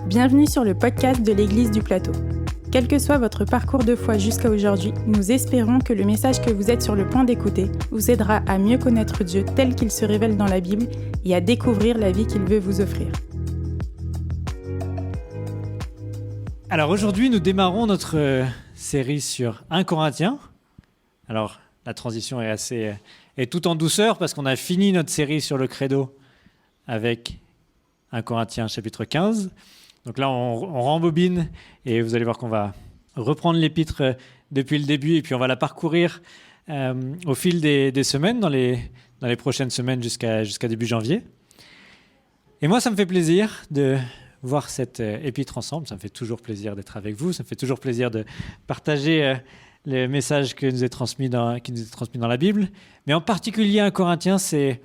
Bienvenue sur le podcast de l'Église du Plateau. Quel que soit votre parcours de foi jusqu'à aujourd'hui, nous espérons que le message que vous êtes sur le point d'écouter vous aidera à mieux connaître Dieu tel qu'il se révèle dans la Bible et à découvrir la vie qu'il veut vous offrir. Alors aujourd'hui, nous démarrons notre série sur 1 Corinthiens. Alors la transition est tout en douceur parce qu'on a fini notre série sur le credo avec 1 Corinthiens chapitre 15. Donc là, on rembobine et vous allez voir qu'on va reprendre l'épître depuis le début et puis on va la parcourir au fil des semaines, dans les prochaines semaines jusqu'à début janvier. Et moi, ça me fait plaisir de voir cette épître ensemble. Ça me fait toujours plaisir d'être avec vous. Ça me fait toujours plaisir de partager les messages qui nous est transmis dans la Bible. Mais en particulier 1 Corinthiens, je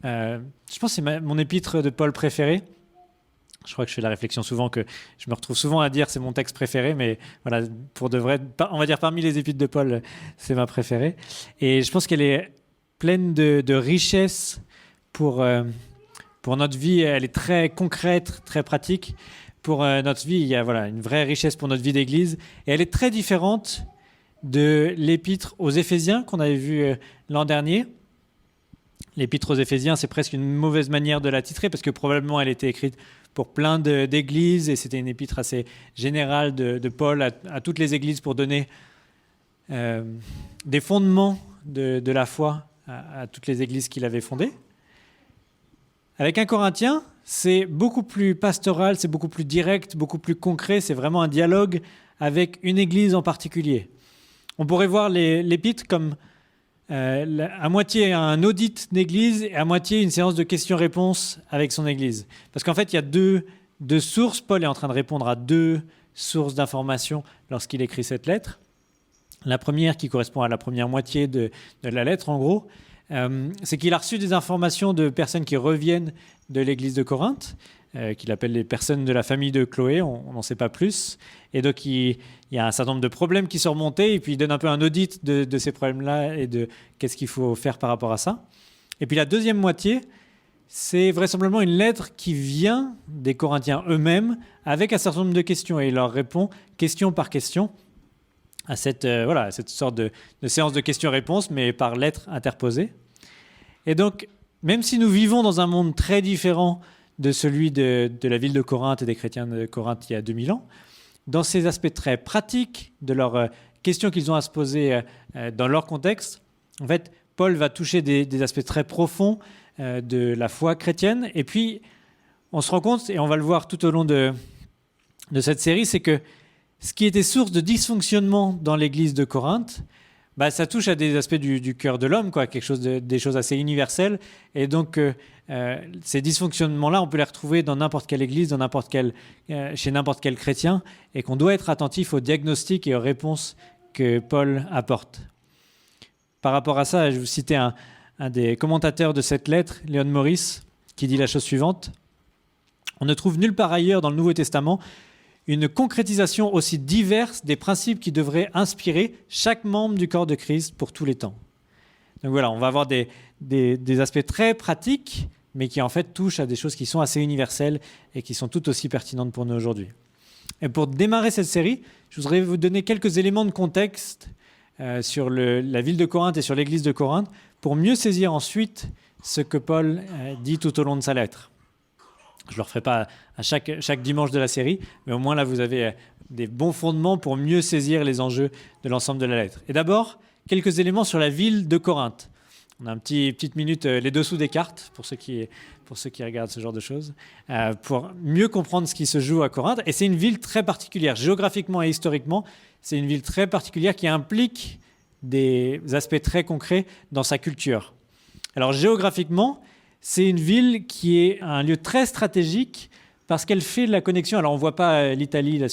pense que c'est mon épître de Paul préférée. Je crois que je fais la réflexion souvent que je me retrouve souvent à dire c'est mon texte préféré, mais voilà, pour de vrai, on va dire parmi les épîtres de Paul, c'est ma préférée. Et je pense qu'elle est pleine de richesse pour notre vie. Elle est très concrète, très pratique. Pour notre vie, il y a une vraie richesse pour notre vie d'église. Et elle est très différente de l'épître aux Éphésiens qu'on avait vu l'an dernier. L'épître aux Éphésiens, c'est presque une mauvaise manière de la titrer parce que probablement elle était écrite pour plein d'églises et c'était une épître assez générale de Paul à toutes les églises pour donner des fondements de la foi à toutes les églises qu'il avait fondées. Avec 1 Corinthiens, c'est beaucoup plus pastoral, c'est beaucoup plus direct, beaucoup plus concret, c'est vraiment un dialogue avec une église en particulier. On pourrait voir l'épître comme à moitié un audit d'église et à moitié une séance de questions-réponses avec son église. Parce qu'en fait, il y a deux sources. Paul est en train de répondre à deux sources d'informations lorsqu'il écrit cette lettre. La première, qui correspond à la première moitié de la lettre, en gros, c'est qu'il a reçu des informations de personnes qui reviennent de l'église de Corinthe, qu'il appelle les personnes de la famille de Chloé, on n'en sait pas plus. Et donc, il y a un certain nombre de problèmes qui sont remontés, et puis il donne un peu un audit de ces problèmes-là et de qu'est-ce qu'il faut faire par rapport à ça. Et puis la deuxième moitié, c'est vraisemblablement une lettre qui vient des Corinthiens eux-mêmes avec un certain nombre de questions, et il leur répond question par question à cette sorte de séance de questions-réponses, mais par lettres interposées. Et donc, même si nous vivons dans un monde très différent de celui de la ville de Corinthe et des chrétiens de Corinthe il y a 2000 ans, dans ces aspects très pratiques de leurs questions qu'ils ont à se poser dans leur contexte, en fait, Paul va toucher des aspects très profonds de la foi chrétienne. Et puis, on se rend compte, et on va le voir tout au long de cette série, c'est que ce qui était source de dysfonctionnement dans l'église de Corinthe, ça touche à des aspects du cœur de l'homme, des choses assez universelles. Et donc, ces dysfonctionnements-là, on peut les retrouver dans n'importe quelle église, chez n'importe quel chrétien, et qu'on doit être attentif aux diagnostics et aux réponses que Paul apporte. Par rapport à ça, je vais vous citer un des commentateurs de cette lettre, Leon Morris, qui dit la chose suivante. « On ne trouve nulle part ailleurs dans le Nouveau Testament une concrétisation aussi diverse des principes qui devraient inspirer chaque membre du corps de Christ pour tous les temps. » Donc voilà, on va avoir des aspects très pratiques, mais qui en fait touchent à des choses qui sont assez universelles et qui sont tout aussi pertinentes pour nous aujourd'hui. Et pour démarrer cette série, je voudrais vous donner quelques éléments de contexte sur la ville de Corinthe et sur l'église de Corinthe pour mieux saisir ensuite ce que Paul dit tout au long de sa lettre. Je ne le referai pas à chaque dimanche de la série, mais au moins là, vous avez des bons fondements pour mieux saisir les enjeux de l'ensemble de la lettre. Et d'abord, quelques éléments sur la ville de Corinthe. On a une petite minute, les dessous des cartes, pour ceux qui regardent ce genre de choses, pour mieux comprendre ce qui se joue à Corinthe. Et c'est une ville très particulière, géographiquement et historiquement. C'est une ville très particulière qui implique des aspects très concrets dans sa culture. Alors géographiquement, c'est une ville qui est un lieu très stratégique parce qu'elle fait la connexion. Alors on ne voit pas l'Italie là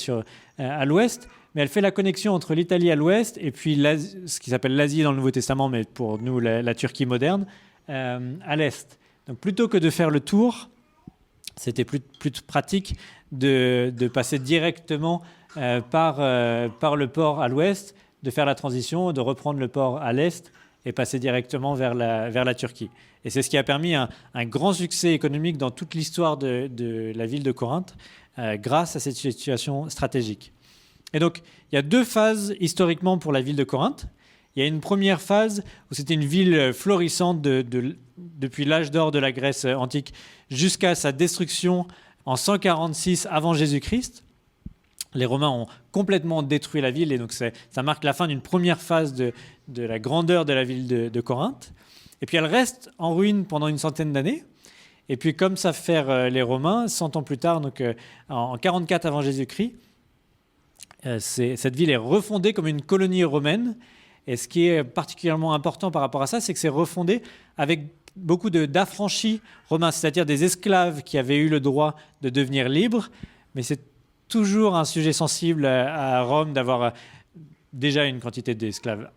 à l'ouest, mais elle fait la connexion entre l'Italie à l'ouest et puis ce qui s'appelle l'Asie dans le Nouveau Testament, mais pour nous la Turquie moderne, à l'est. Donc plutôt que de faire le tour, c'était plus pratique de passer directement par le port à l'ouest, de faire la transition, de reprendre le port à l'est et passer directement vers la Turquie. Et c'est ce qui a permis un grand succès économique dans toute l'histoire de la ville de Corinthe, grâce à cette situation stratégique. Et donc, il y a 2 phases historiquement pour la ville de Corinthe. Il y a une première phase où c'était une ville florissante depuis l'âge d'or de la Grèce antique jusqu'à sa destruction en 146 avant Jésus-Christ. Les Romains ont complètement détruit la ville et donc ça marque la fin d'une première phase de la grandeur de la ville de Corinthe. Et puis elle reste en ruine pendant une centaine d'années. Et puis comme savent faire les Romains, 100 ans plus tard, donc en 44 avant Jésus-Christ, cette ville est refondée comme une colonie romaine. Et ce qui est particulièrement important par rapport à ça, c'est que c'est refondé avec beaucoup d'affranchis romains, c'est-à-dire des esclaves qui avaient eu le droit de devenir libres. Mais c'est toujours un sujet sensible à Rome d'avoir déjà une quantité d'esclaves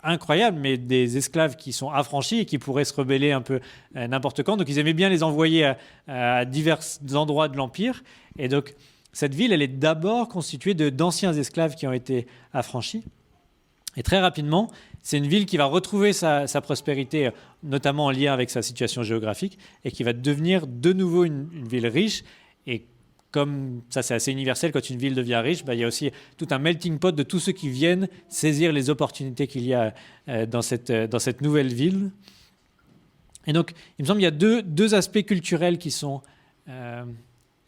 incroyable, mais des esclaves qui sont affranchis et qui pourraient se rebeller un peu n'importe quand. Donc ils aimaient bien les envoyer à divers endroits de l'Empire. Et donc cette ville, elle est d'abord constituée d'anciens esclaves qui ont été affranchis. Et très rapidement, c'est une ville qui va retrouver sa prospérité, notamment en lien avec sa situation géographique, et qui va devenir de nouveau une ville riche. Et comme ça, c'est assez universel, quand une ville devient riche, il y a aussi tout un melting pot de tous ceux qui viennent saisir les opportunités qu'il y a dans cette nouvelle ville. Et donc, il me semble qu'il y a deux aspects culturels qui sont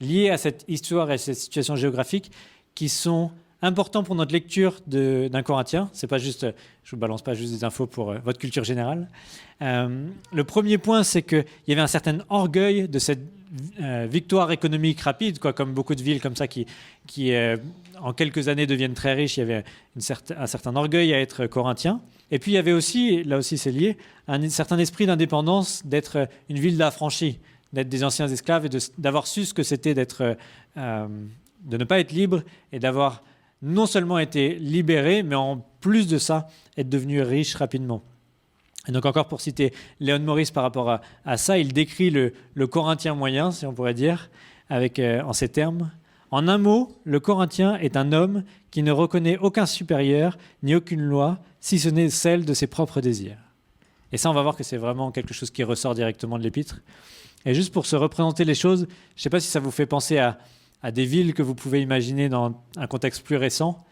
liés à cette histoire et à cette situation géographique, qui sont important pour notre lecture d'un Corinthien. C'est pas juste, je vous balance pas juste des infos pour votre culture générale. Le premier point, c'est qu'il y avait un certain orgueil de cette victoire économique rapide, comme beaucoup de villes comme ça qui en quelques années deviennent très riches. Il y avait un certain orgueil à être corinthien. Et puis il y avait aussi, là aussi c'est lié, un certain esprit d'indépendance, d'être une ville d'affranchis, d'être des anciens esclaves et d'avoir su ce que c'était de ne pas être libre et d'avoir non seulement été libéré, mais en plus de ça, être devenu riche rapidement. Et donc encore pour citer Léon Morris par rapport à ça, il décrit le Corinthien moyen, si on pourrait dire, en ces termes. En un mot, le Corinthien est un homme qui ne reconnaît aucun supérieur ni aucune loi, si ce n'est celle de ses propres désirs. Et ça, on va voir que c'est vraiment quelque chose qui ressort directement de l'Épître. Et juste pour se représenter les choses, je ne sais pas si ça vous fait penser à des villes que vous pouvez imaginer dans un contexte plus récent.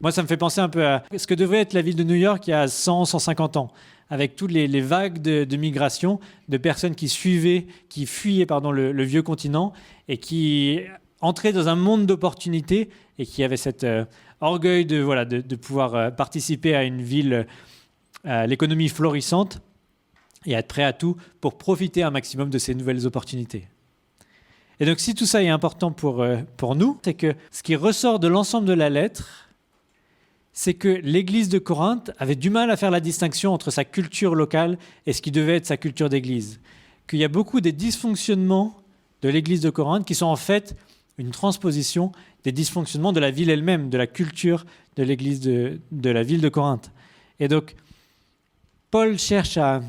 Moi, ça me fait penser un peu à ce que devrait être la ville de New York il y a 100, 150 ans, avec toutes les vagues de migration, de personnes qui fuyaient le vieux continent et qui entraient dans un monde d'opportunités et qui avaient cet orgueil de pouvoir participer à une ville, à l'économie florissante et être prêt à tout pour profiter un maximum de ces nouvelles opportunités. Et donc, si tout ça est important pour nous, c'est que ce qui ressort de l'ensemble de la lettre, c'est que l'Église de Corinthe avait du mal à faire la distinction entre sa culture locale et ce qui devait être sa culture d'Église. Qu'il y a beaucoup des dysfonctionnements de l'Église de Corinthe qui sont en fait une transposition des dysfonctionnements de la ville elle-même, de la culture de l'Église de la ville de Corinthe. Et donc, Paul cherche à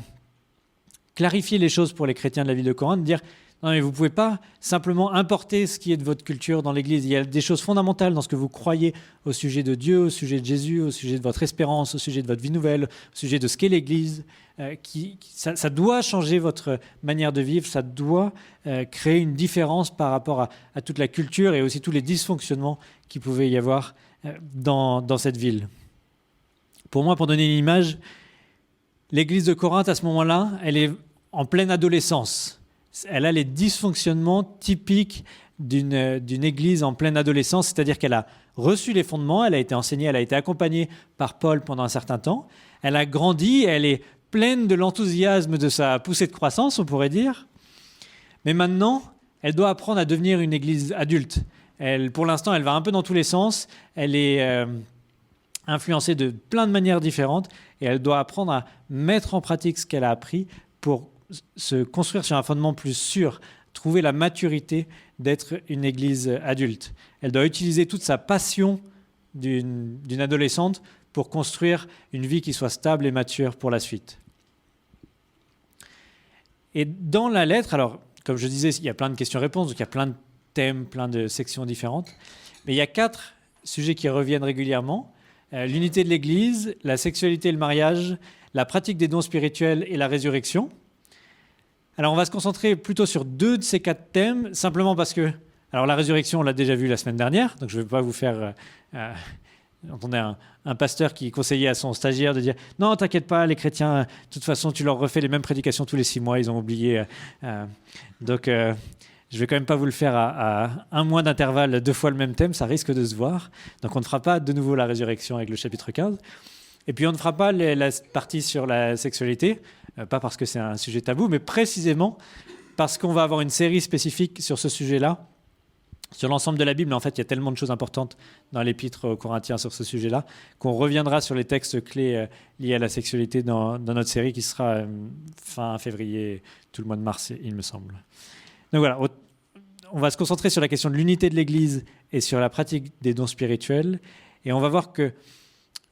clarifier les choses pour les chrétiens de la ville de Corinthe, dire non, mais vous ne pouvez pas simplement importer ce qui est de votre culture dans l'Église. Il y a des choses fondamentales dans ce que vous croyez au sujet de Dieu, au sujet de Jésus, au sujet de votre espérance, au sujet de votre vie nouvelle, au sujet de ce qu'est l'Église. Ça doit changer votre manière de vivre, ça doit créer une différence par rapport à toute la culture et aussi tous les dysfonctionnements qu'il pouvait y avoir dans cette ville. Pour moi, pour donner une image, l'Église de Corinthe, à ce moment-là, elle est en pleine adolescence. Elle a les dysfonctionnements typiques d'une église en pleine adolescence, c'est-à-dire qu'elle a reçu les fondements, elle a été enseignée, elle a été accompagnée par Paul pendant un certain temps, elle a grandi, elle est pleine de l'enthousiasme de sa poussée de croissance, on pourrait dire, mais maintenant, elle doit apprendre à devenir une église adulte. Pour l'instant, elle va un peu dans tous les sens, elle est influencée de plein de manières différentes, et elle doit apprendre à mettre en pratique ce qu'elle a appris pour se construire sur un fondement plus sûr, trouver la maturité d'être une église adulte. Elle doit utiliser toute sa passion d'une adolescente pour construire une vie qui soit stable et mature pour la suite. Et dans la lettre, alors, comme je disais, il y a plein de questions-réponses, donc il y a plein de thèmes, plein de sections différentes, mais il y a 4 sujets qui reviennent régulièrement. L'unité de l'Église, la sexualité et le mariage, la pratique des dons spirituels et la résurrection. Alors, on va se concentrer plutôt sur 2 de ces 4 thèmes, simplement parce que Alors la résurrection, on l'a déjà vu la semaine dernière, donc je ne vais pas vous faire... on a un pasteur qui conseillait à son stagiaire de dire « Non, t'inquiète pas, les chrétiens, de toute façon, tu leur refais les mêmes prédications tous les 6 mois, ils ont oublié. » Donc, je vais quand même pas vous le faire à 1 mois d'intervalle, 2 fois le même thème, ça risque de se voir. Donc, on ne fera pas de nouveau la résurrection avec le chapitre 15. Et puis, on ne fera pas la partie sur la sexualité, pas parce que c'est un sujet tabou, mais précisément parce qu'on va avoir une série spécifique sur ce sujet-là, sur l'ensemble de la Bible. En fait, il y a tellement de choses importantes dans l'épître aux Corinthiens sur ce sujet-là qu'on reviendra sur les textes clés liés à la sexualité dans notre série qui sera fin février, tout le mois de mars, il me semble. Donc voilà, on va se concentrer sur la question de l'unité de l'Église et sur la pratique des dons spirituels. Et on va voir que,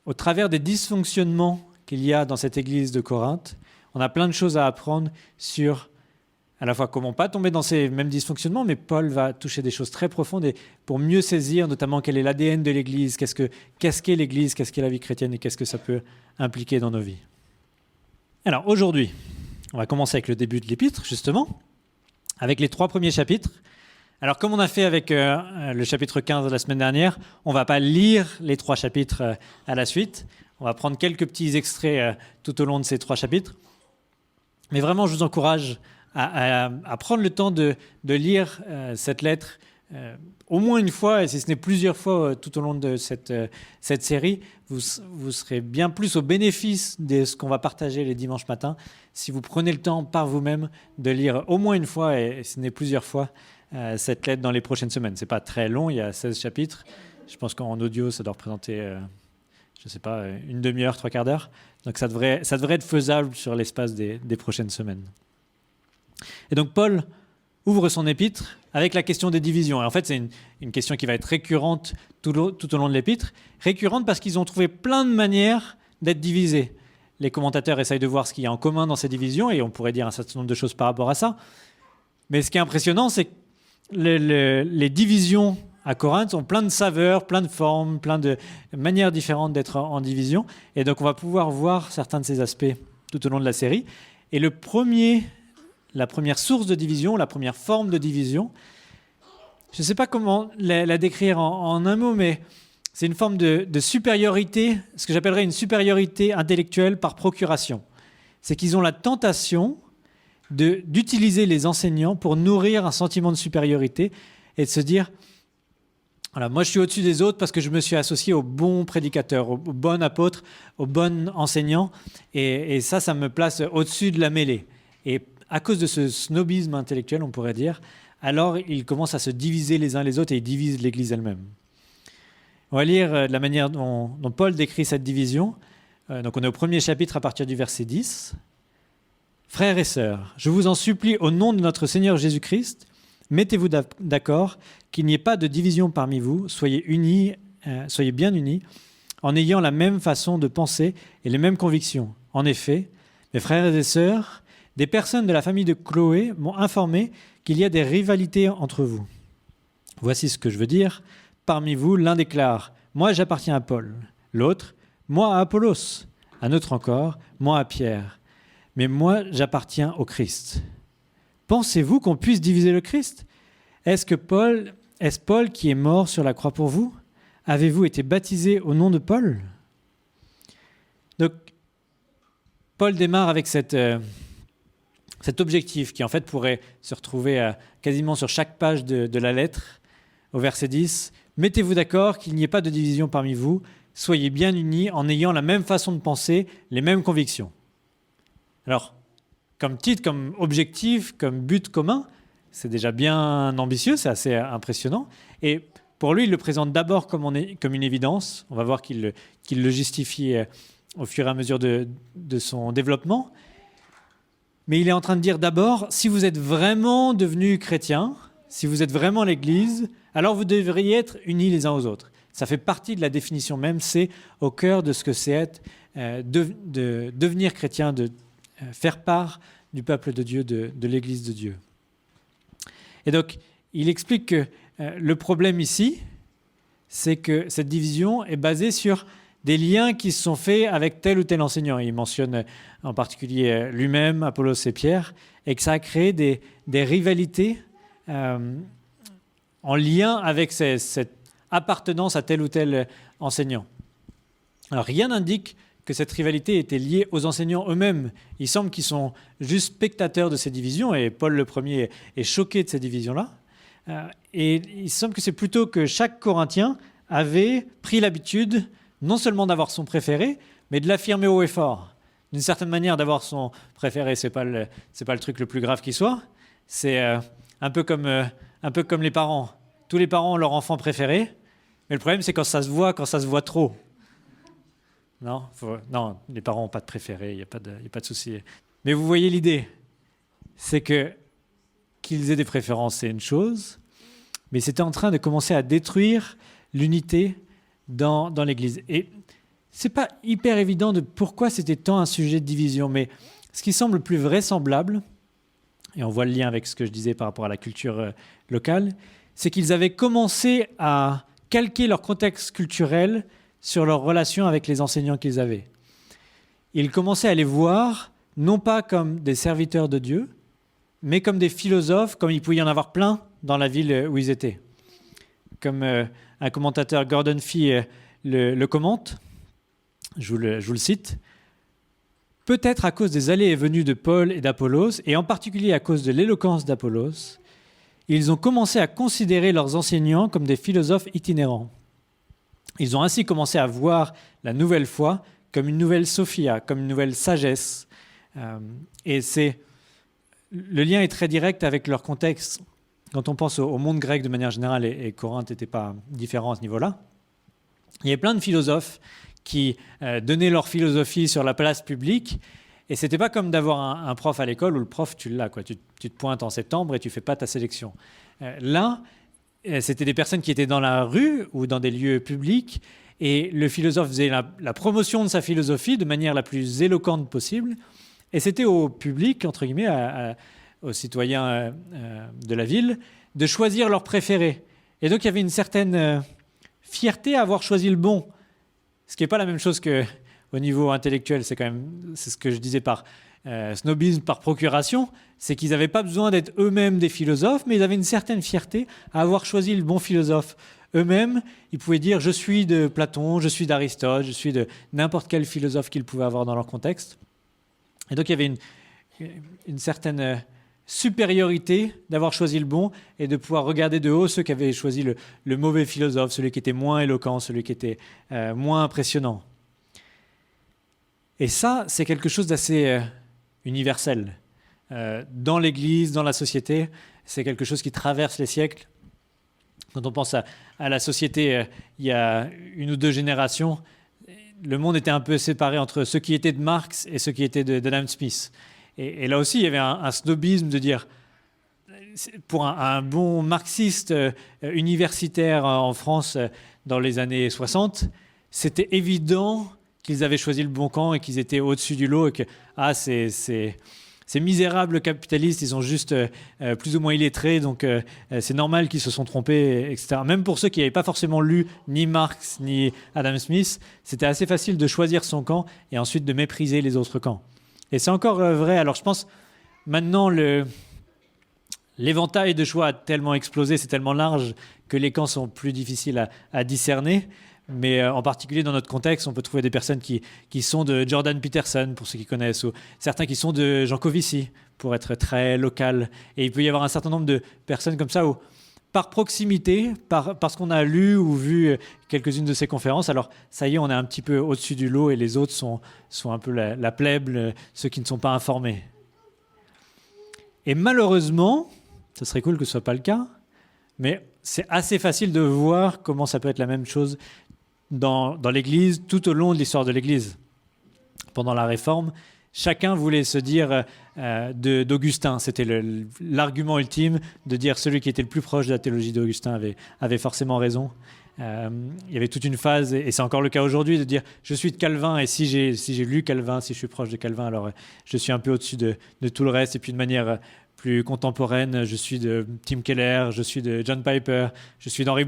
au travers des dysfonctionnements qu'il y a dans cette Église de Corinthe, on a plein de choses à apprendre sur à la fois comment pas tomber dans ces mêmes dysfonctionnements, mais Paul va toucher des choses très profondes et pour mieux saisir notamment quel est l'ADN de l'Église, qu'est-ce qu'est l'Église, qu'est-ce qu'est la vie chrétienne et qu'est-ce que ça peut impliquer dans nos vies. Alors aujourd'hui, on va commencer avec le début de l'épître, justement, avec les 3 premiers chapitres. Alors comme on a fait avec le chapitre 15 de la semaine dernière, on ne va pas lire les 3 chapitres à la suite, on va prendre quelques petits extraits tout au long de ces 3 chapitres. Mais vraiment, je vous encourage à prendre le temps de lire cette lettre au moins une fois, et si ce n'est plusieurs fois tout au long de cette série, vous serez bien plus au bénéfice de ce qu'on va partager les dimanches matins si vous prenez le temps par vous-même de lire au moins une fois, et si ce n'est plusieurs fois, cette lettre dans les prochaines semaines. Ce n'est pas très long, il y a 16 chapitres. Je pense qu'en audio, ça doit représenter, je ne sais pas, une demi-heure, 3 quarts d'heure. Donc ça devrait être faisable sur l'espace des prochaines semaines. Et donc Paul ouvre son épître avec la question des divisions. Et en fait, c'est une question qui va être récurrente tout au long de l'épître. Récurrente parce qu'ils ont trouvé plein de manières d'être divisés. Les commentateurs essayent de voir ce qu'il y a en commun dans ces divisions, et on pourrait dire un certain nombre de choses par rapport à ça. Mais ce qui est impressionnant, c'est que les divisions à Corinthe ont plein de saveurs, plein de formes, plein de manières différentes d'être en division. Et donc, on va pouvoir voir certains de ces aspects tout au long de la série. Et la première source de division, la première forme de division, je ne sais pas comment la décrire en un mot, mais c'est une forme de supériorité, ce que j'appellerais une supériorité intellectuelle par procuration. C'est qu'ils ont la tentation d'utiliser les enseignants pour nourrir un sentiment de supériorité et de se dire voilà, moi je suis au-dessus des autres parce que je me suis associé au bon prédicateur, au bon apôtre, au bon enseignant, et ça me place au-dessus de la mêlée. Et à cause de ce snobisme intellectuel, on pourrait dire, alors ils commencent à se diviser les uns les autres et ils divisent l'Église elle-même. On va lire de la manière dont Paul décrit cette division. Donc on est au 1er chapitre à partir du verset 10. « Frères et sœurs, je vous en supplie au nom de notre Seigneur Jésus-Christ, mettez-vous d'accord qu'il n'y ait pas de division parmi vous, soyez bien unis, en ayant la même façon de penser et les mêmes convictions. En effet, mes frères et sœurs, des personnes de la famille de Chloé m'ont informé qu'il y a des rivalités entre vous. Voici ce que je veux dire. Parmi vous, l'un déclare « Moi, j'appartiens à Paul », l'autre « Moi, à Apollos », un autre encore « Moi, à Pierre ». Mais moi, j'appartiens au Christ. Pensez-vous qu'on puisse diviser le Christ ? Est-ce Paul qui est mort sur la croix pour vous ? Avez-vous été baptisé au nom de Paul ? Donc, Paul démarre avec cet objectif qui en fait pourrait se retrouver quasiment sur chaque page de la lettre, au verset 10. « Mettez-vous d'accord qu'il n'y ait pas de division parmi vous, soyez bien unis en ayant la même façon de penser, les mêmes convictions. » Alors, comme titre, comme objectif, comme but commun, c'est déjà bien ambitieux, c'est assez impressionnant. Et pour lui, il le présente d'abord comme une évidence. On va voir qu'il le justifie au fur et à mesure de son développement. Mais il est en train de dire d'abord, si vous êtes vraiment devenus chrétiens, si vous êtes vraiment l'Église, alors vous devriez être unis les uns aux autres. Ça fait partie de la définition même, c'est au cœur de ce que c'est être, de devenir chrétien, de faire part du peuple de Dieu, de l'Église de Dieu. Et donc, il explique que le problème ici, c'est que cette division est basée sur des liens qui se sont faits avec tel ou tel enseignant. Il mentionne en particulier lui-même, Apollos et Pierre, et que ça a créé des rivalités. On en lien avec cette appartenance à tel ou tel enseignant. Alors rien n'indique que cette rivalité était liée aux enseignants eux-mêmes. Il semble qu'ils sont juste spectateurs de ces divisions, et Paul le premier est choqué de ces divisions-là. Et il semble que c'est plutôt que chaque Corinthien avait pris l'habitude non seulement d'avoir son préféré, mais de l'affirmer haut et fort. D'une certaine manière, d'avoir son préféré, c'est pas le truc le plus grave qui soit. C'est un peu comme les parents. Tous les parents ont leur enfant préféré, mais le problème, c'est quand ça se voit trop. Non, les parents n'ont pas de préféré, il n'y a pas de souci. Mais vous voyez l'idée, c'est qu'ils aient des préférences, c'est une chose, mais c'était en train de commencer à détruire l'unité dans l'Église. Et ce n'est pas hyper évident de pourquoi c'était tant un sujet de division, mais ce qui semble le plus vraisemblable, et on voit le lien avec ce que je disais par rapport à la culture locale, c'est qu'ils avaient commencé à calquer leur contexte culturel sur leur relation avec les enseignants qu'ils avaient. Ils commençaient à les voir, non pas comme des serviteurs de Dieu, mais comme des philosophes, comme il pouvait y en avoir plein dans la ville où ils étaient. Comme un commentateur, Gordon Fee, le commente, je vous le cite, « Peut-être à cause des allées et venues de Paul et d'Apollos, et en particulier à cause de l'éloquence d'Apollos, ils ont commencé à considérer leurs enseignants comme des philosophes itinérants. Ils ont ainsi commencé à voir la nouvelle foi comme une nouvelle sophia, comme une nouvelle sagesse. Et le lien est très direct avec leur contexte. Quand on pense au monde grec de manière générale, et Corinthe n'était pas différent à ce niveau-là, il y avait plein de philosophes qui donnaient leur philosophie sur la place publique. Et ce n'était pas comme d'avoir un prof à l'école où le prof, tu l'as, quoi. Tu te pointes en septembre et tu ne fais pas ta sélection. Là, c'était des personnes qui étaient dans la rue ou dans des lieux publics, et le philosophe faisait la promotion de sa philosophie de manière la plus éloquente possible, et c'était au public, entre guillemets, aux citoyens de la ville, de choisir leur préféré. Et donc il y avait une certaine fierté à avoir choisi le bon, ce qui n'est pas la même chose qu'au niveau intellectuel. C'est ce que je disais par snobisme, par procuration, c'est qu'ils n'avaient pas besoin d'être eux-mêmes des philosophes, mais ils avaient une certaine fierté à avoir choisi le bon philosophe. Eux-mêmes, ils pouvaient dire « je suis de Platon, je suis d'Aristote, je suis de n'importe quel philosophe qu'ils pouvaient avoir dans leur contexte ». Et donc il y avait une certaine supériorité d'avoir choisi le bon et de pouvoir regarder de haut ceux qui avaient choisi le mauvais philosophe, celui qui était moins éloquent, celui qui était moins impressionnant. Et ça, c'est quelque chose d'assez universel. Dans l'Église, dans la société, c'est quelque chose qui traverse les siècles. Quand on pense à la société il y a une ou deux générations, le monde était un peu séparé entre ceux qui étaient de Marx et ceux qui étaient d'Adam Smith. Et là aussi, il y avait un snobisme de dire, pour un bon marxiste universitaire en France dans les années 60, c'était évident qu'ils avaient choisi le bon camp et qu'ils étaient au-dessus du lot et que ces misérables capitalistes, ils sont juste plus ou moins illettrés, donc c'est normal qu'ils se sont trompés, etc. Même pour ceux qui n'avaient pas forcément lu ni Marx ni Adam Smith, c'était assez facile de choisir son camp et ensuite de mépriser les autres camps. Et c'est encore vrai. Alors je pense, maintenant, l'éventail de choix a tellement explosé, c'est tellement large que les camps sont plus difficiles à discerner. Mais en particulier dans notre contexte, on peut trouver des personnes qui sont de Jordan Peterson, pour ceux qui connaissent, ou certains qui sont de Jean Covici, pour être très local. Et il peut y avoir un certain nombre de personnes comme ça où, par proximité, parce qu'on a lu ou vu quelques-unes de ces conférences, alors ça y est, on est un petit peu au-dessus du lot et les autres sont un peu la plèbe, ceux qui ne sont pas informés. Et malheureusement, ce serait cool que ce ne soit pas le cas, mais c'est assez facile de voir comment ça peut être la même chose dans l'Église, tout au long de l'histoire de l'Église. Pendant la Réforme, chacun voulait se dire d'Augustin. C'était l'argument ultime de dire celui qui était le plus proche de la théologie d'Augustin avait forcément raison. Il y avait toute une phase, et c'est encore le cas aujourd'hui, de dire je suis de Calvin, et si j'ai lu Calvin, si je suis proche de Calvin, alors je suis un peu au-dessus de tout le reste. Et puis de manière plus contemporaine, je suis de Tim Keller, je suis de John Piper, je suis d'Henri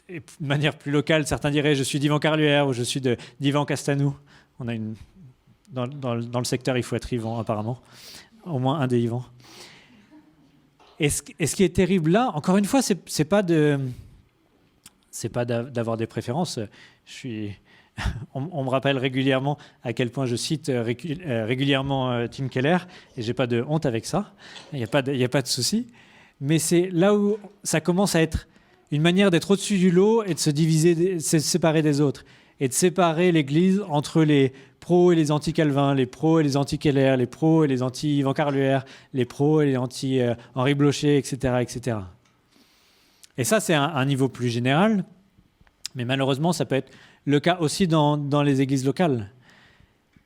et de manière plus locale, certains diraient je suis d'Yvan Carluère ou je suis d'Yvan Castanou. On a dans le secteur, il faut être Yvan apparemment, au moins un des Yvan. Et ce qui est terrible là, encore une fois, c'est pas d'avoir des préférences. On me rappelle régulièrement à quel point je cite régulièrement Tim Keller, et j'ai pas de honte avec ça. Il n'y a pas de souci. Mais c'est là où ça commence à être une manière d'être au-dessus du lot et de se diviser, de se séparer des autres, et de séparer l'Église entre les pros et les anti-Calvin, les pros et les anti-Keller, les pros et les anti-Yvan Carluère, les pros et les anti-Henri Blocher, etc., etc. Et ça, c'est un niveau plus général, mais malheureusement, ça peut être le cas aussi dans les églises locales.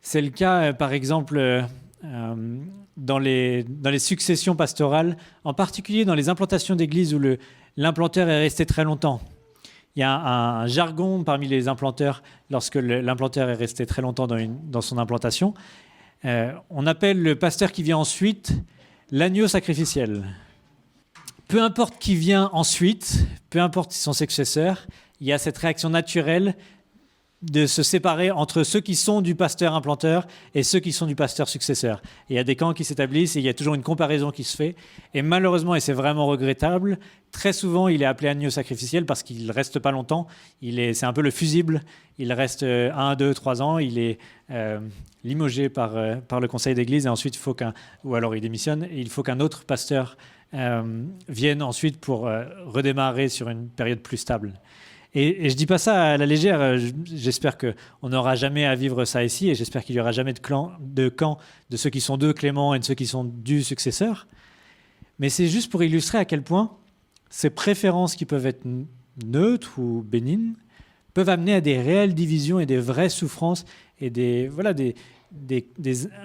C'est le cas, par exemple, dans les successions pastorales, en particulier dans les implantations d'églises où l'implanteur est resté très longtemps. Il y a un jargon parmi les implanteurs lorsque l'implanteur est resté très longtemps dans son implantation. On appelle le pasteur qui vient ensuite l'agneau sacrificiel. Peu importe qui vient ensuite, peu importe son successeur, il y a cette réaction naturelle de se séparer entre ceux qui sont du pasteur implanteur et ceux qui sont du pasteur successeur. Et il y a des camps qui s'établissent et il y a toujours une comparaison qui se fait. Et malheureusement, et c'est vraiment regrettable, très souvent il est appelé agneau sacrificiel parce qu'il ne reste pas longtemps. C'est un peu le fusible. Il reste 1, 2, 3 ans. Il est limogé par le conseil d'église et ensuite ou alors il démissionne. Et il faut qu'un autre pasteur vienne ensuite pour redémarrer sur une période plus stable. Et je ne dis pas ça à la légère, j'espère qu'on n'aura jamais à vivre ça ici, et j'espère qu'il n'y aura jamais de camp de ceux qui sont de Clément et de ceux qui sont du successeur. Mais c'est juste pour illustrer à quel point ces préférences qui peuvent être neutres ou bénignes peuvent amener à des réelles divisions et des vraies souffrances et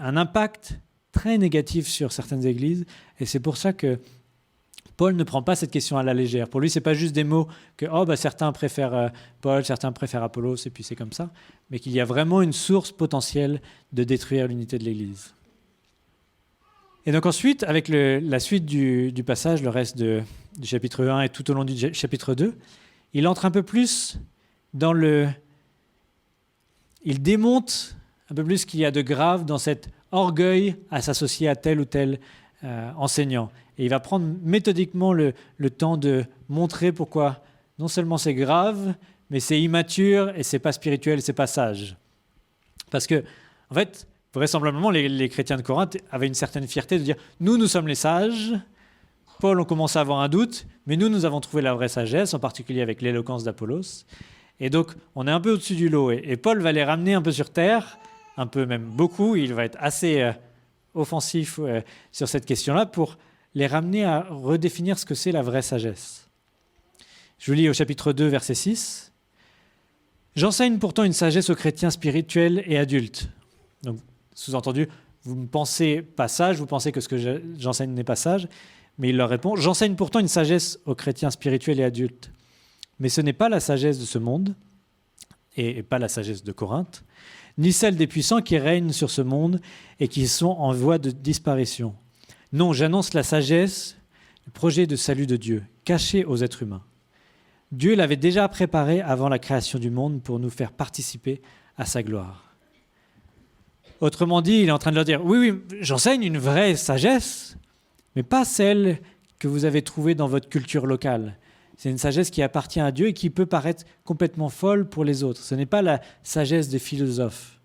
un impact très négatif sur certaines églises. Et c'est pour ça que Paul ne prend pas cette question à la légère. Pour lui, ce n'est pas juste des mots que certains préfèrent Paul, certains préfèrent Apollos, et puis c'est comme ça, mais qu'il y a vraiment une source potentielle de détruire l'unité de l'Église. Et donc ensuite, avec la suite du passage, le reste du chapitre 1 et tout au long du chapitre 2, il entre un peu plus il démonte un peu plus ce qu'il y a de grave dans cet orgueil à s'associer à tel ou tel enseignant. Et il va prendre méthodiquement le temps de montrer pourquoi non seulement c'est grave, mais c'est immature et c'est pas spirituel, c'est pas sage. Parce que, en fait, vraisemblablement, les chrétiens de Corinthe avaient une certaine fierté de dire « Nous sommes les sages ». Paul, on commence à avoir un doute, mais nous avons trouvé la vraie sagesse, en particulier avec l'éloquence d'Apollos. Et donc, on est un peu au-dessus du lot. Et Paul va les ramener un peu sur terre, un peu même beaucoup. Il va être assez offensif sur cette question-là pour les ramener à redéfinir ce que c'est la vraie sagesse. Je vous lis au chapitre 2, verset 6. « J'enseigne pourtant une sagesse aux chrétiens spirituels et adultes. » Donc, sous-entendu, vous me pensez pas sage, vous pensez que ce que j'enseigne n'est pas sage, mais il leur répond « J'enseigne pourtant une sagesse aux chrétiens spirituels et adultes. Mais ce n'est pas la sagesse de ce monde, et pas la sagesse de Corinthe, ni celle des puissants qui règnent sur ce monde et qui sont en voie de disparition. Non, j'annonce la sagesse, le projet de salut de Dieu, caché aux êtres humains. Dieu l'avait déjà préparé avant la création du monde pour nous faire participer à sa gloire. » Autrement dit, il est en train de leur dire « Oui, j'enseigne une vraie sagesse, mais pas celle que vous avez trouvée dans votre culture locale. C'est une sagesse qui appartient à Dieu et qui peut paraître complètement folle pour les autres. Ce n'est pas la sagesse des philosophes. »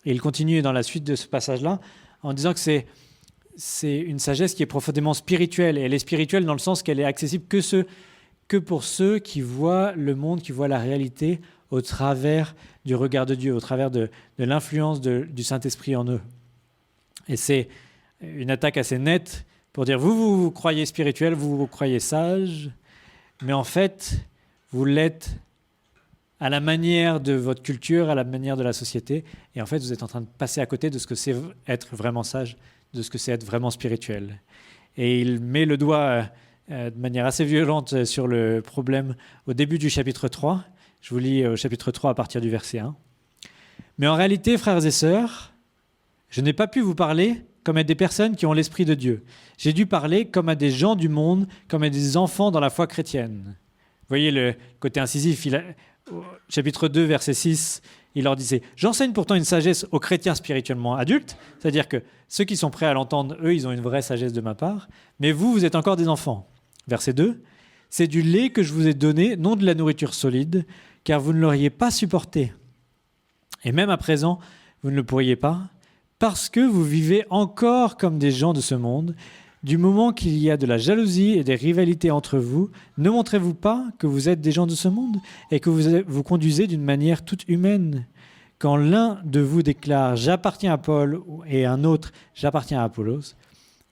Et il continue dans la suite de ce passage-là en disant que c'est une sagesse qui est profondément spirituelle. Et elle est spirituelle dans le sens qu'elle est accessible que pour ceux qui voient le monde, qui voient la réalité au travers du regard de Dieu, au travers de l'influence du Saint-Esprit en eux. Et c'est une attaque assez nette pour dire vous croyez spirituel, vous croyez sage, mais en fait, vous l'êtes à la manière de votre culture, à la manière de la société, et en fait, vous êtes en train de passer à côté de ce que c'est être vraiment sage, de ce que c'est être vraiment spirituel. Et il met le doigt de manière assez violente sur le problème au début du chapitre 3. Je vous lis au chapitre 3 à partir du verset 1. « Mais en réalité, frères et sœurs, je n'ai pas pu vous parler comme à des personnes qui ont l'Esprit de Dieu. J'ai dû parler comme à des gens du monde, comme à des enfants dans la foi chrétienne. » Vous voyez le côté incisif. Au chapitre 2, verset 6, Il leur disait « J'enseigne pourtant une sagesse aux chrétiens spirituellement adultes, c'est-à-dire que ceux qui sont prêts à l'entendre, eux, ils ont une vraie sagesse de ma part, mais vous, vous êtes encore des enfants. » Verset 2 « C'est du lait que je vous ai donné, non de la nourriture solide, car vous ne l'auriez pas supporté. Et même à présent, vous ne le pourriez pas, parce que vous vivez encore comme des gens de ce monde. Du moment qu'il y a de la jalousie et des rivalités entre vous, ne montrez-vous pas que vous êtes des gens de ce monde et que vous conduisez d'une manière toute humaine? Quand l'un de vous déclare « J'appartiens à Paul » et un autre « J'appartiens à Apollos »,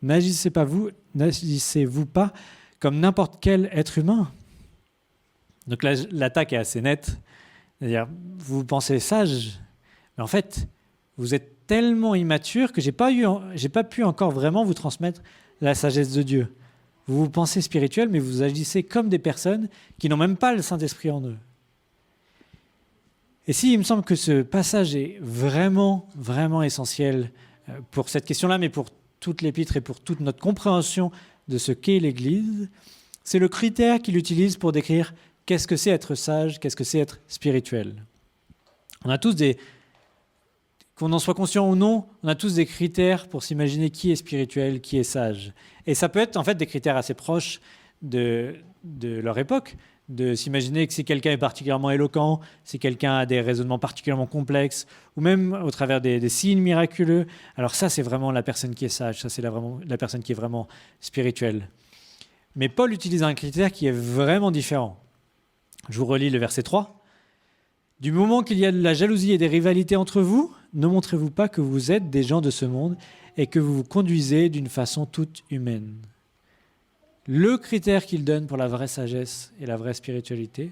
n'agissez-vous pas comme n'importe quel être humain? Donc là, l'attaque est assez nette. C'est-à-dire, vous pensez sage, mais en fait, vous êtes tellement immature que j'ai pas pu encore vraiment vous transmettre la sagesse de Dieu. Vous vous pensez spirituel, mais vous agissez comme des personnes qui n'ont même pas le Saint-Esprit en eux. Et si, il me semble que ce passage est vraiment, vraiment essentiel pour cette question-là, mais pour toute l'Épître et pour toute notre compréhension de ce qu'est l'Église, c'est le critère qu'il utilise pour décrire qu'est-ce que c'est être sage, qu'est-ce que c'est être spirituel. On a tous qu'on en soit conscient ou non, on a tous des critères pour s'imaginer qui est spirituel, qui est sage. Et ça peut être en fait des critères assez proches de leur époque, de s'imaginer que si quelqu'un est particulièrement éloquent, si quelqu'un a des raisonnements particulièrement complexes, ou même au travers des signes miraculeux, alors ça c'est vraiment la personne qui est sage, ça c'est la personne qui est vraiment spirituelle. Mais Paul utilise un critère qui est vraiment différent. Je vous relis le verset 3. « Du moment qu'il y a de la jalousie et des rivalités entre vous, ne montrez-vous pas que vous êtes des gens de ce monde et que vous vous conduisez d'une façon toute humaine. » Le critère qu'il donne pour la vraie sagesse et la vraie spiritualité,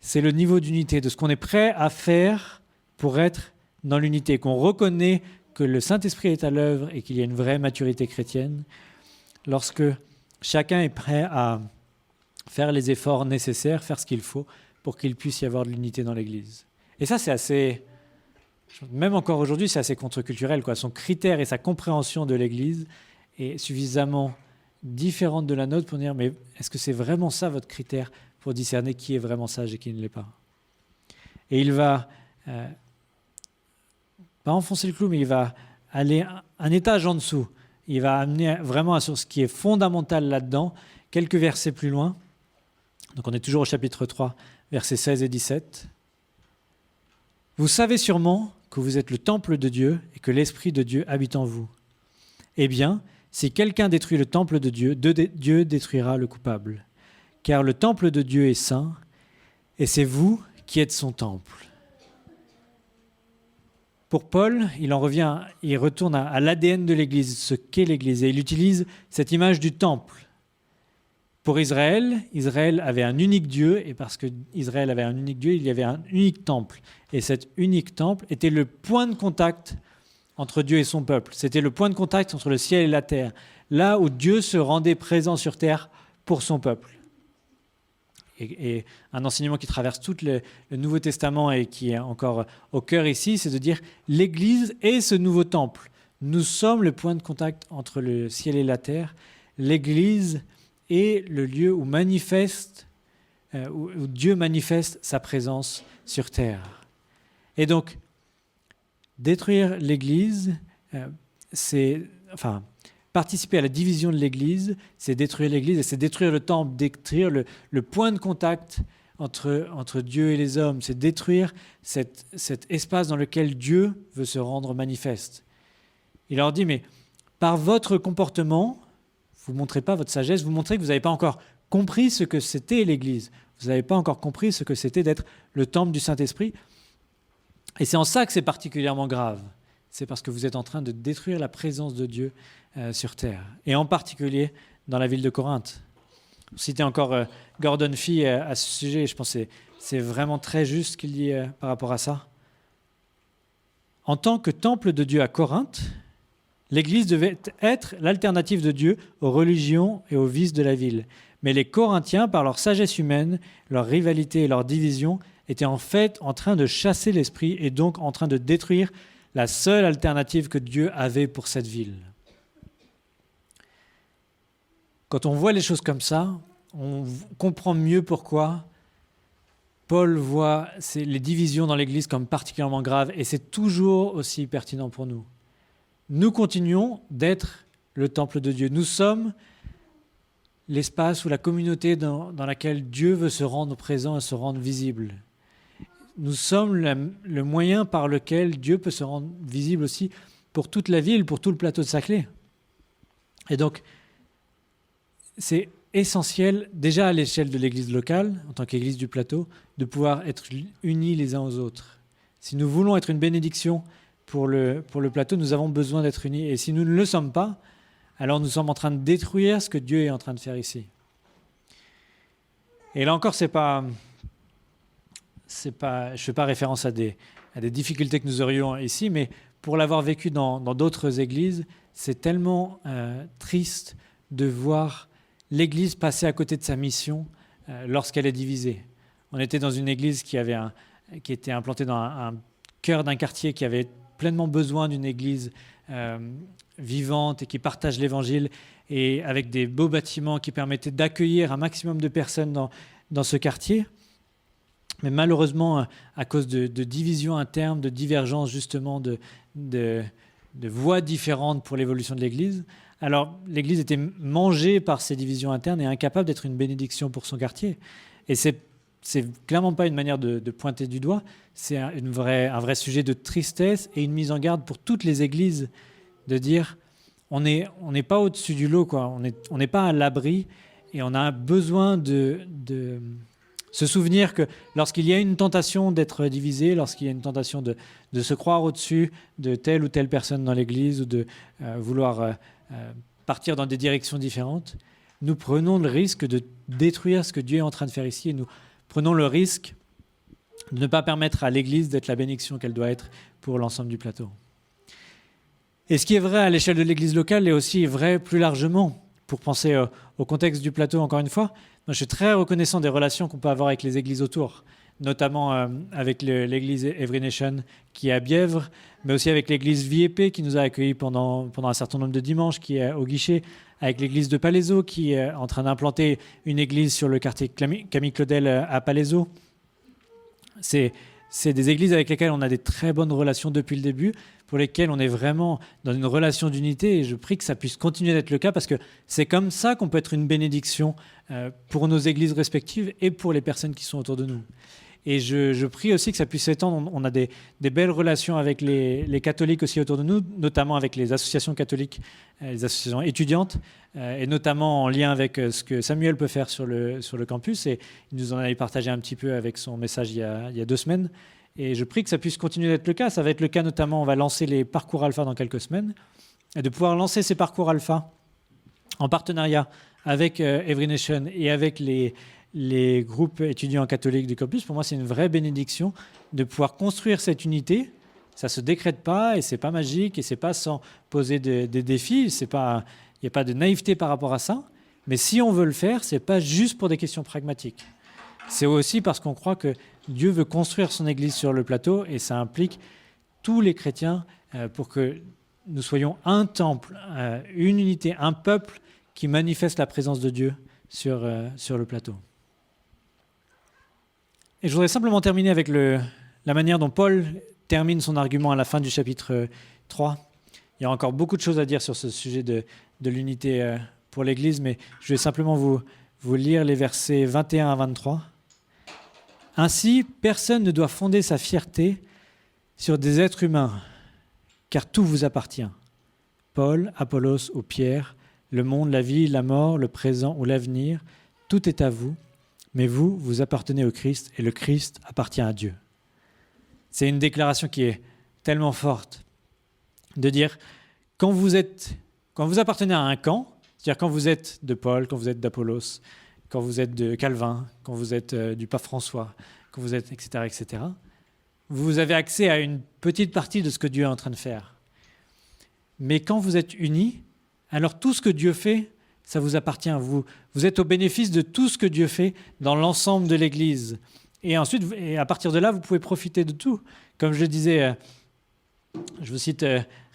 c'est le niveau d'unité, de ce qu'on est prêt à faire pour être dans l'unité, qu'on reconnaît que le Saint-Esprit est à l'œuvre et qu'il y a une vraie maturité chrétienne, lorsque chacun est prêt à faire les efforts nécessaires, faire ce qu'il faut pour qu'il puisse y avoir de l'unité dans l'Église. Et ça, c'est assez, même encore aujourd'hui, c'est assez contre-culturel, quoi. Son critère et sa compréhension de l'Église est suffisamment différente de la nôtre pour dire, mais est-ce que c'est vraiment ça votre critère pour discerner qui est vraiment sage et qui ne l'est pas? Et il va, pas enfoncer le clou, mais il va aller un étage en dessous. Il va amener vraiment sur ce qui est fondamental là-dedans, quelques versets plus loin. Donc on est toujours au chapitre 3, versets 16 et 17. « Vous savez sûrement que vous êtes le temple de Dieu et que l'Esprit de Dieu habite en vous. Eh bien, si quelqu'un détruit le temple de Dieu, Dieu détruira le coupable. Car le temple de Dieu est saint, et c'est vous qui êtes son temple. » Pour Paul, il retourne à l'ADN de l'Église, ce qu'est l'Église, et il utilise cette image du temple. Pour Israël avait un unique Dieu, et parce qu'Israël avait un unique Dieu, il y avait un unique temple. Et cet unique temple était le point de contact entre Dieu et son peuple. C'était le point de contact entre le ciel et la terre, là où Dieu se rendait présent sur terre pour son peuple. Et un enseignement qui traverse tout le Nouveau Testament et qui est encore au cœur ici, c'est de dire l'Église est ce nouveau temple. Nous sommes le point de contact entre le ciel et la terre. L'Église est le lieu où Dieu manifeste sa présence sur terre. Et donc, détruire l'Église, participer à la division de l'Église, c'est détruire l'Église et c'est détruire le temple, détruire le point de contact entre Dieu et les hommes, c'est détruire cet espace dans lequel Dieu veut se rendre manifeste. Il leur dit, mais par votre comportement, vous ne montrez pas votre sagesse, vous montrez que vous n'avez pas encore compris ce que c'était l'Église. Vous n'avez pas encore compris ce que c'était d'être le temple du Saint-Esprit. Et c'est en ça que c'est particulièrement grave. C'est parce que vous êtes en train de détruire la présence de Dieu sur terre. Et en particulier dans la ville de Corinthe. Vous citez encore Gordon Fee à ce sujet. Je pense que c'est vraiment très juste ce qu'il dit par rapport à ça. En tant que temple de Dieu à Corinthe, l'Église devait être l'alternative de Dieu aux religions et aux vices de la ville. Mais les Corinthiens, par leur sagesse humaine, leur rivalité et leur division, étaient en fait en train de chasser l'esprit et donc en train de détruire la seule alternative que Dieu avait pour cette ville. Quand on voit les choses comme ça, on comprend mieux pourquoi Paul voit les divisions dans l'Église comme particulièrement graves et c'est toujours aussi pertinent pour nous. Nous continuons d'être le temple de Dieu. Nous sommes l'espace ou la communauté dans laquelle Dieu veut se rendre présent et se rendre visible. Nous sommes le moyen par lequel Dieu peut se rendre visible aussi pour toute la ville, pour tout le plateau de Saclay. Et donc, c'est essentiel, déjà à l'échelle de l'Église locale, en tant qu'Église du plateau, de pouvoir être unis les uns aux autres. Si nous voulons être une bénédiction pour le plateau, nous avons besoin d'être unis. Et si nous ne le sommes pas, alors nous sommes en train de détruire ce que Dieu est en train de faire ici. Et là encore, je ne fais pas référence à des difficultés que nous aurions ici, mais pour l'avoir vécu dans d'autres églises, c'est tellement triste de voir l'Église passer à côté de sa mission lorsqu'elle est divisée. On était dans une église qui était implantée dans un cœur d'un quartier qui avait pleinement besoin d'une église vivante et qui partage l'Évangile, et avec des beaux bâtiments qui permettaient d'accueillir un maximum de personnes dans ce quartier. Mais malheureusement, à cause de divisions internes, de divergences justement, de voies différentes pour l'évolution de l'Église, alors l'Église était mangée par ces divisions internes et incapable d'être une bénédiction pour son quartier. Et c'est clairement pas une manière de pointer du doigt, c'est un vrai sujet de tristesse et une mise en garde pour toutes les églises de dire on n'est pas au-dessus du lot, quoi. On n'est pas à l'abri et on a besoin de se souvenir que lorsqu'il y a une tentation d'être divisé, lorsqu'il y a une tentation de se croire au-dessus de telle ou telle personne dans l'église ou de vouloir partir dans des directions différentes, nous prenons le risque de détruire ce que Dieu est en train de faire ici et nous prenons le risque de ne pas permettre à l'Église d'être la bénédiction qu'elle doit être pour l'ensemble du plateau. Et ce qui est vrai à l'échelle de l'Église locale est aussi vrai plus largement. Pour penser au contexte du plateau, encore une fois, moi, je suis très reconnaissant des relations qu'on peut avoir avec les églises autour, notamment avec l'église Every Nation qui est à Bièvre, mais aussi avec l'église VIP qui nous a accueillis pendant un certain nombre de dimanches, qui est au guichet, avec l'église de Palaiseau qui est en train d'implanter une église sur le quartier Camille Claudel à Palaiseau. C'est des églises avec lesquelles on a des très bonnes relations depuis le début, pour lesquelles on est vraiment dans une relation d'unité, et je prie que ça puisse continuer d'être le cas, parce que c'est comme ça qu'on peut être une bénédiction pour nos églises respectives et pour les personnes qui sont autour de nous. Et je prie aussi que ça puisse s'étendre. On a des belles relations avec les catholiques aussi autour de nous, notamment avec les associations catholiques, les associations étudiantes, et notamment en lien avec ce que Samuel peut faire sur le campus. Et il nous en avait partagé un petit peu avec son message il y a 2 semaines. Et je prie que ça puisse continuer d'être le cas. Ça va être le cas notamment, on va lancer les parcours alpha dans quelques semaines. Et de pouvoir lancer ces parcours alpha en partenariat avec Every Nation et avec les groupes étudiants catholiques du campus, pour moi, c'est une vraie bénédiction de pouvoir construire cette unité. Ça ne se décrète pas et ce n'est pas magique et ce n'est pas sans poser des défis. Il n'y a pas de naïveté par rapport à ça. Mais si on veut le faire, ce n'est pas juste pour des questions pragmatiques. C'est aussi parce qu'on croit que Dieu veut construire son Église sur le plateau et ça implique tous les chrétiens pour que nous soyons un temple, une unité, un peuple qui manifeste la présence de Dieu sur le plateau. Et je voudrais simplement terminer avec la manière dont Paul termine son argument à la fin du chapitre 3. Il y a encore beaucoup de choses à dire sur ce sujet de l'unité pour l'Église, mais je vais simplement vous lire les versets 21 à 23. « Ainsi, personne ne doit fonder sa fierté sur des êtres humains, car tout vous appartient. Paul, Apollos ou Pierre, le monde, la vie, la mort, le présent ou l'avenir, tout est à vous, mais vous, vous appartenez au Christ et le Christ appartient à Dieu. » C'est une déclaration qui est tellement forte de dire, quand vous appartenez à un camp, c'est-à-dire quand vous êtes de Paul, quand vous êtes d'Apollos, quand vous êtes de Calvin, quand vous êtes du pape François, quand vous êtes, etc., etc., vous avez accès à une petite partie de ce que Dieu est en train de faire. Mais quand vous êtes unis, alors tout ce que Dieu fait, ça vous appartient. Vous êtes au bénéfice de tout ce que Dieu fait dans l'ensemble de l'Église. Et ensuite, à partir de là, vous pouvez profiter de tout. Comme je le disais, je vous cite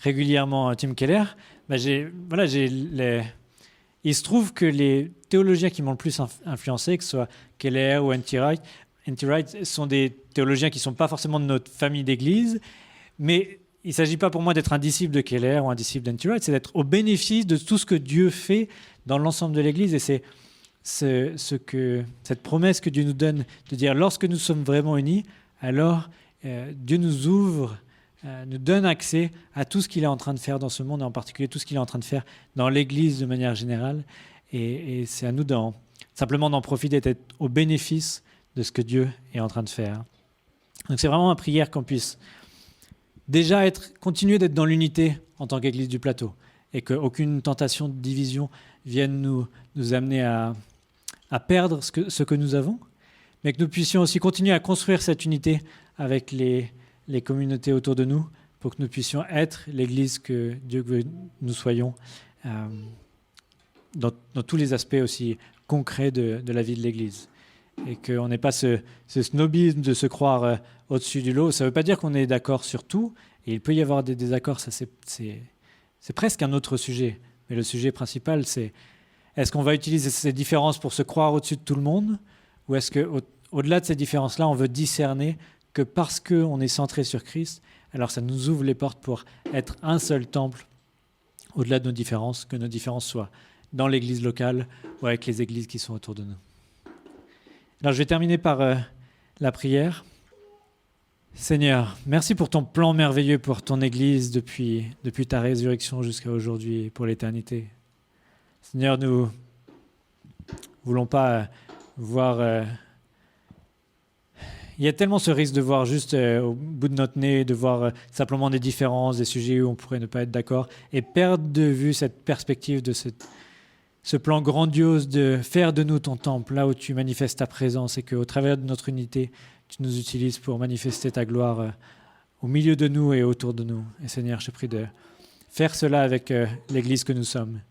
régulièrement Tim Keller, il se trouve que les théologiens qui m'ont le plus influencé, que ce soit Keller ou N.T. Wright, Wright sont des théologiens qui ne sont pas forcément de notre famille d'église, mais il ne s'agit pas pour moi d'être un disciple de Keller ou un disciple d'N.T. Wright, c'est d'être au bénéfice de tout ce que Dieu fait dans l'ensemble de l'Église. Et c'est cette promesse que Dieu nous donne de dire lorsque nous sommes vraiment unis, alors Dieu nous ouvre, nous donne accès à tout ce qu'il est en train de faire dans ce monde, et en particulier tout ce qu'il est en train de faire dans l'Église de manière générale. Et c'est à nous simplement d'en profiter, d'être au bénéfice de ce que Dieu est en train de faire. Donc c'est vraiment ma prière qu'on puisse déjà continuer d'être dans l'unité en tant qu'Église du Plateau, et qu'aucune tentation de division vienne nous amener à perdre ce que nous avons, mais que nous puissions aussi continuer à construire cette unité avec les communautés autour de nous, pour que nous puissions être l'Église que Dieu veut que nous soyons, dans tous les aspects aussi concrets de la vie de l'Église. Et qu'on n'ait pas ce snobisme de se croire au-dessus du lot. Ça ne veut pas dire qu'on est d'accord sur tout, et il peut y avoir des désaccords, ça c'est presque un autre sujet. Mais le sujet principal, c'est est-ce qu'on va utiliser ces différences pour se croire au-dessus de tout le monde, ou est-ce qu'au-delà de ces différences-là, on veut discerner que parce qu'on est centré sur Christ, alors ça nous ouvre les portes pour être un seul temple au-delà de nos différences, que nos différences soient dans l'église locale ou avec les églises qui sont autour de nous. Alors je vais terminer par la prière. Seigneur, merci pour ton plan merveilleux pour ton Église depuis ta résurrection jusqu'à aujourd'hui et pour l'éternité. Seigneur, nous ne voulons pas voir... Il y a tellement ce risque de voir juste au bout de notre nez, de voir simplement des différences, des sujets où on pourrait ne pas être d'accord, et perdre de vue cette perspective de ce plan grandiose de faire de nous ton temple, là où tu manifestes ta présence, et qu'au travers de notre unité, tu nous utilises pour manifester ta gloire au milieu de nous et autour de nous. Et Seigneur, je te prie de faire cela avec l'Église que nous sommes.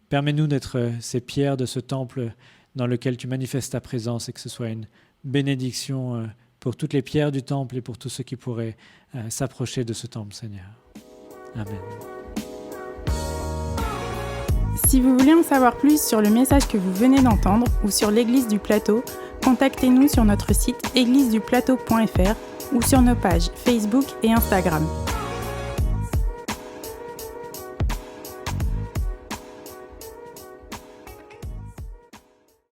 Permets-nous d'être ces pierres de ce temple dans lequel tu manifestes ta présence, et que ce soit une bénédiction pour toutes les pierres du temple et pour tous ceux qui pourraient s'approcher de ce temple, Seigneur. Amen. Si vous voulez en savoir plus sur le message que vous venez d'entendre ou sur l'Église du Plateau, contactez-nous sur notre site égliseduplateau.fr ou sur nos pages Facebook et Instagram.